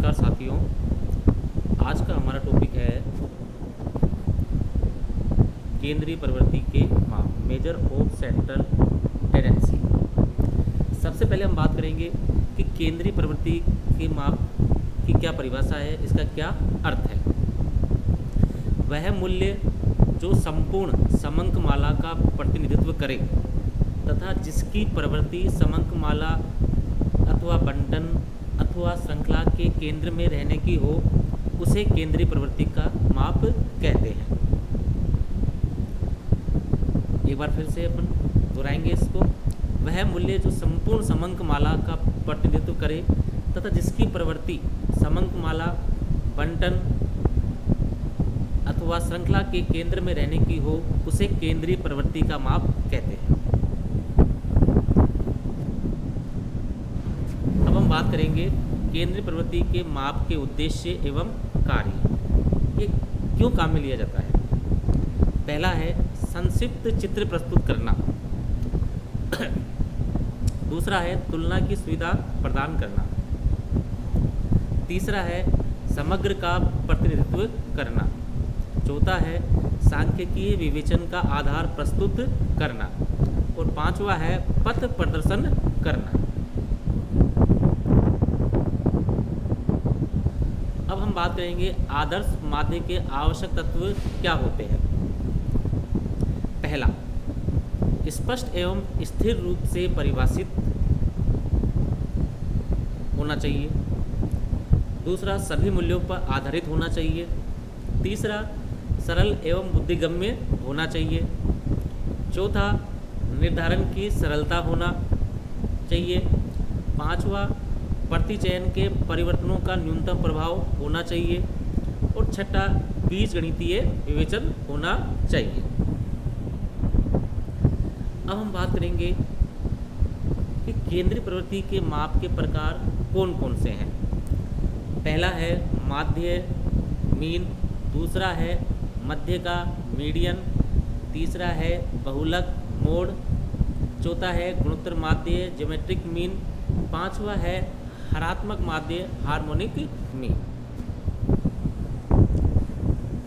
नमस्कार साथियों। आज का हमारा टॉपिक है केंद्रीय प्रवृत्ति के माप, मेजर ऑफ सेंट्रल टेंडेंसी। सबसे पहले हम बात करेंगे कि केंद्रीय प्रवृत्ति के माप की क्या परिभाषा है, इसका क्या अर्थ है। वह मूल्य जो संपूर्ण समंकमाला का प्रतिनिधित्व करे तथा जिसकी प्रवृत्ति समंकमाला अथवा बंटन अथवा श्रृंखला के केंद्र में रहने की हो, उसे केंद्रीय प्रवृत्ति का माप कहते हैं। एक बार फिर से अपन दोहराएंगे इसको। वह मूल्य जो संपूर्ण समंकमाला का प्रतिनिधित्व करे तथा जिसकी प्रवृत्ति समंकमाला बंटन अथवा श्रृंखला के केंद्र में रहने की हो, उसे केंद्रीय प्रवृत्ति का माप कहते हैं। अब हम बात करेंगे केंद्रीय प्रवृत्ति के माप के उद्देश्य एवं कार्य। ये क्यों काम में लिया जाता है। पहला है संक्षिप्त चित्र प्रस्तुत करना। दूसरा है तुलना की सुविधा प्रदान करना। तीसरा है समग्र का प्रतिनिधित्व करना। चौथा है सांख्यिकीय विवेचन का आधार प्रस्तुत करना। और पांचवा है पथ प्रदर्शन करना। अब हम बात करेंगे आदर्श माध्य के आवश्यक तत्व क्या होते हैं। पहला, स्पष्ट एवं स्थिर रूप से परिभाषित होना चाहिए। दूसरा, सभी मूल्यों पर आधारित होना चाहिए। तीसरा, सरल एवं बुद्धिगम्य होना चाहिए। चौथा, निर्धारण की सरलता होना चाहिए। पांचवा, प्रतिचयन के परिवर्तनों का न्यूनतम प्रभाव होना चाहिए। और छठा, बीजगणितीय विवेचन होना चाहिए। अब हम बात करेंगे कि केंद्रीय प्रवृत्ति के माप के प्रकार कौन कौन से हैं। पहला है माध्य मीन। दूसरा है मध्य का मीडियन। तीसरा है बहुलक मोड। चौथा है गुणोत्तर माध्य ज्योमेट्रिक मीन। पांचवा है हरात्मक माध्य हार्मोनिक मीन।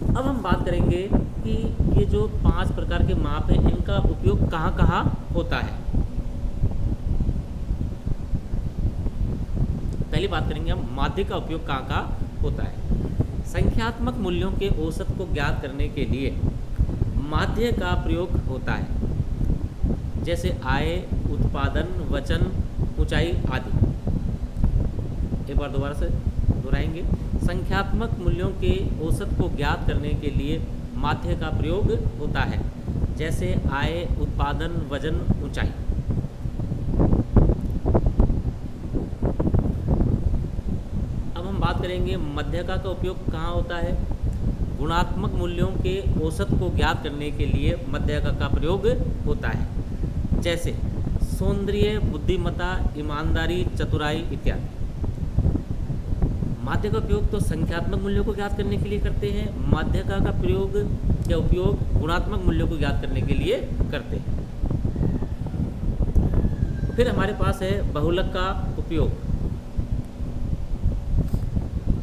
अब हम बात करेंगे कि ये जो 5 प्रकार के माप हैं, इनका उपयोग कहाँ कहाँ होता है। पहली बात करेंगे हम माध्य का उपयोग कहाँ कहाँ होता है। संख्यात्मक मूल्यों के औसत को ज्ञात करने के लिए माध्य का प्रयोग होता है, जैसे आय, उत्पादन, वजन, ऊंचाई आदि। एक बार दोबारा से दोहराएंगे। संख्यात्मक मूल्यों के औसत को ज्ञात करने के लिए माध्य का प्रयोग होता है, जैसे आय, उत्पादन, वजन, ऊंचाई। अब हम बात करेंगे मध्यका का उपयोग कहाँ होता है। गुणात्मक मूल्यों के औसत को ज्ञात करने के लिए मध्यका का प्रयोग होता है, जैसे सौंदर्य, बुद्धिमत्ता, ईमानदारी, चतुराई इत्यादि। माध्यक का उपयोग तो संख्यात्मक मूल्यों को ज्ञात करने के लिए करते हैं। माध्यका का प्रयोग या उपयोग गुणात्मक मूल्यों को ज्ञात करने के लिए करते हैं। फिर हमारे पास है बहुलक का उपयोग,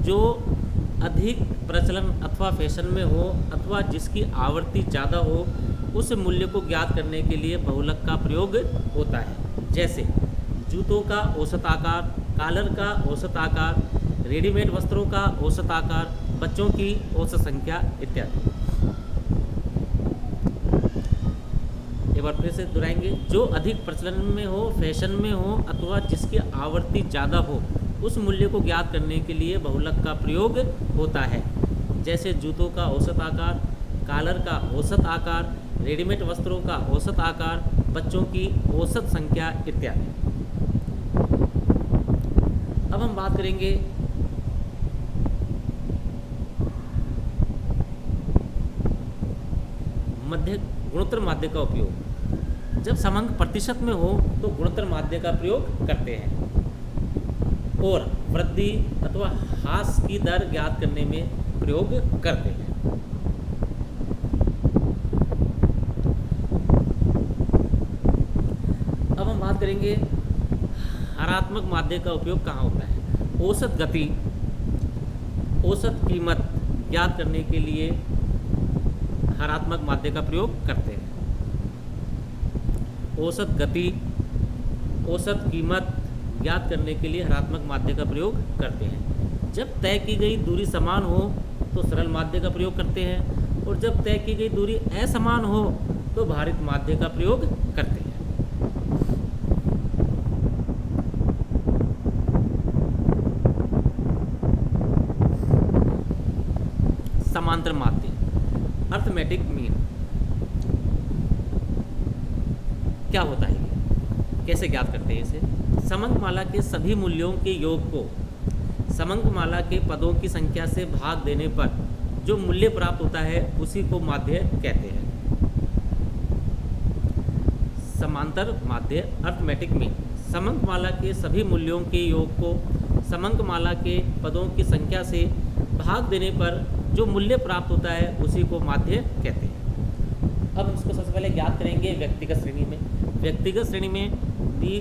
जो अधिक प्रचलन अथवा फैशन में हो अथवा जिसकी आवृत्ति ज़्यादा हो, उस मूल्य को ज्ञात करने के लिए बहुलक का प्रयोग होता है, जैसे जूतों का औसत आकार, कॉलर का औसत आकार, रेडीमेड वस्त्रों का औसत आकार, बच्चों की औसत संख्या इत्यादि। एक बार फिर से दोहराएंगे। जो अधिक प्रचलन में हो, फैशन में हो अथवा जिसकी आवृत्ति ज़्यादा हो, उस मूल्य को ज्ञात करने के लिए बहुलक का प्रयोग होता है, जैसे जूतों का औसत आकार, कॉलर का औसत आकार, रेडीमेड वस्त्रों का औसत आकार, बच्चों की औसत संख्या इत्यादि। अब हम बात करेंगे मध्य गुणोत्तर माध्य का उपयोग। जब समांक प्रतिशत में हो तो गुणोत्तर माध्य का प्रयोग करते हैं और वृद्धि अथवा ह्रास की दर ज्ञात करने में प्रयोग करते हैं। अब हम बात करेंगे हरात्मक माध्य का उपयोग कहाँ होता है। औसत गति औसत कीमत ज्ञात करने के लिए हरात्मक माध्य का प्रयोग करते हैं। औसत गति, औसत कीमत ज्ञात करने के लिए हरात्मक माध्य का प्रयोग करते हैं। जब तय की गई दूरी समान हो तो सरल माध्य का प्रयोग करते हैं, और जब तय की गई दूरी असमान हो तो भारित माध्य का प्रयोग करते हैं। समांतर माध्य, अर्थमेटिक मीन क्या होता है, कैसे ज्ञात करते हैं इसे? समंकमाला के सभी मूल्यों के योग को समंकमाला के पदों की संख्या से भाग देने पर जो मूल्य प्राप्त होता है उसी को माध्य कहते हैं। समांतर माध्य, अर्थमेटिक मीन, समंकमाला के सभी मूल्यों के योग को समंकमाला के पदों की संख्या से भाग देने पर जो मूल्य प्राप्त होता है उसी को माध्य कहते हैं। अब इसको सबसे पहले ज्ञात करेंगे व्यक्तिगत श्रेणी में। व्यक्तिगत श्रेणी में दी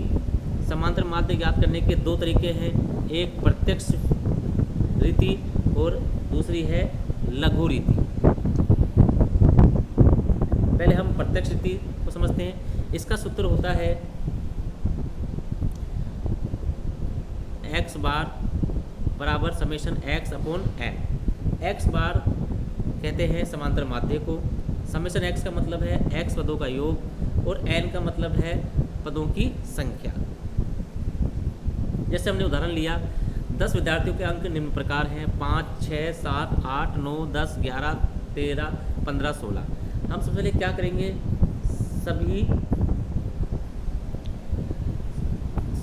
समांतर माध्य ज्ञात करने के दो तरीके हैं, एक प्रत्यक्ष रीति और दूसरी है लघु रीति। पहले हम प्रत्यक्ष रीति को समझते हैं। इसका सूत्र होता है x बार बराबर summation x upon n। x बार कहते हैं समांतर माध्य को, समेशन x का मतलब है x पदों का योग और n का मतलब है पदों की संख्या। जैसे हमने उदाहरण लिया, 10 विद्यार्थियों के अंक निम्न प्रकार हैं 5, 6, 7, 8, 9, 10, 11, 13, 15, 16। हम सबसे पहले क्या करेंगे,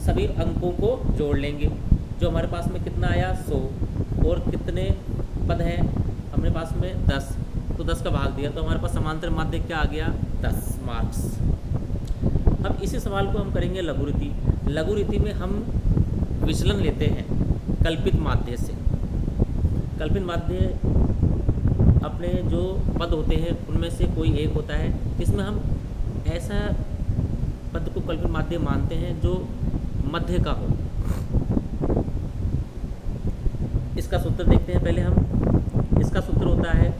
सभी अंकों को जोड़ लेंगे। जो हमारे पास में कितना आया 100, और कितने पद हैं हमारे पास में 10, तो 10 का भाग दिया तो हमारे पास समांतर माध्य क्या आ गया 10 मार्क्स। अब इसी सवाल को हम करेंगे लघु रीति। लघु रीति में हम विचलन लेते हैं कल्पित माध्य से। कल्पित माध्य अपने जो पद होते हैं उनमें से कोई एक होता है, इसमें हम ऐसा पद को कल्पित माध्य मानते हैं जो मध्य का हो। इसका सूत्र देखते हैं पहले हम। इसका सूत्र होता है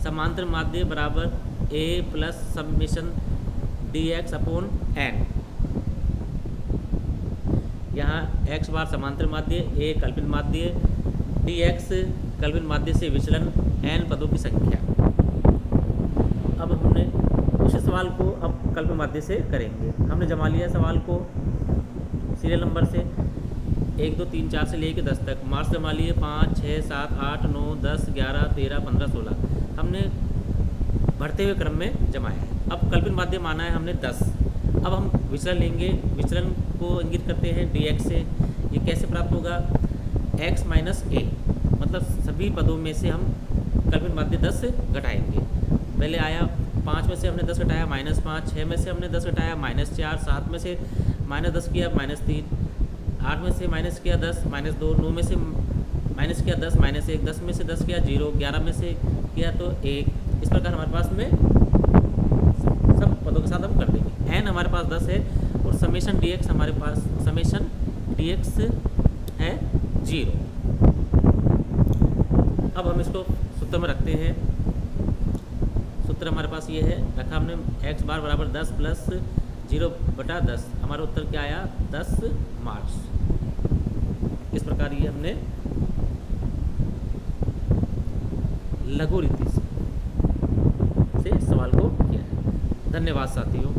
समांतर माध्य बराबर a plus summation dx upon n। यहाँ x बार समांतर माध्य, a कल्पित माध्य, dx कल्पित माध्य से विचलन, n पदों की संख्या। अब हमने उसी सवाल को अब कल्पित माध्य से करेंगे। हमने जमा लिया सवाल को सीरियल नंबर से 1, 2, 3, 4 से लेकर 10 तक। मार्क्स जमा लिए 5, 6, 7, 8, 9, 10, 11, 13, 15, 16। हमने बढ़ते हुए क्रम में जमाया है। अब कल्पित माध्य माना है हमने 10। अब हम विचलन लेंगे। विचलन को इंगित करते हैं dx से। ये कैसे प्राप्त होगा, x माइनस a, मतलब सभी पदों में से हम कल्पित माध्य 10 घटाएंगे। पहले आया 5 में से हमने 10 घटाया -5, 6 में से हमने 10 घटाया -4, 7 में से -10 किया -3, 8 में से माइनस किया 10 -2, 9 में से माइनस किया 10 -1, 10 में से 10 किया 0, 11 में से किया तो 1। इस प्रकार हमारे पास में सब पदों के साथ हम कर देंगे। n हमारे पास 10 है और समेशन dx हमारे पास समेशन dx है 0। अब हम इसको सूत्र में रखते हैं। सूत्र हमारे पास ये है, रखा हमने x बार बराबर 10 प्लस 0/10। हमारा उत्तर क्या आया 10 मार्क्स। इस प्रकार ये हमने लघु रीति से सवाल को किया है। धन्यवाद साथियों।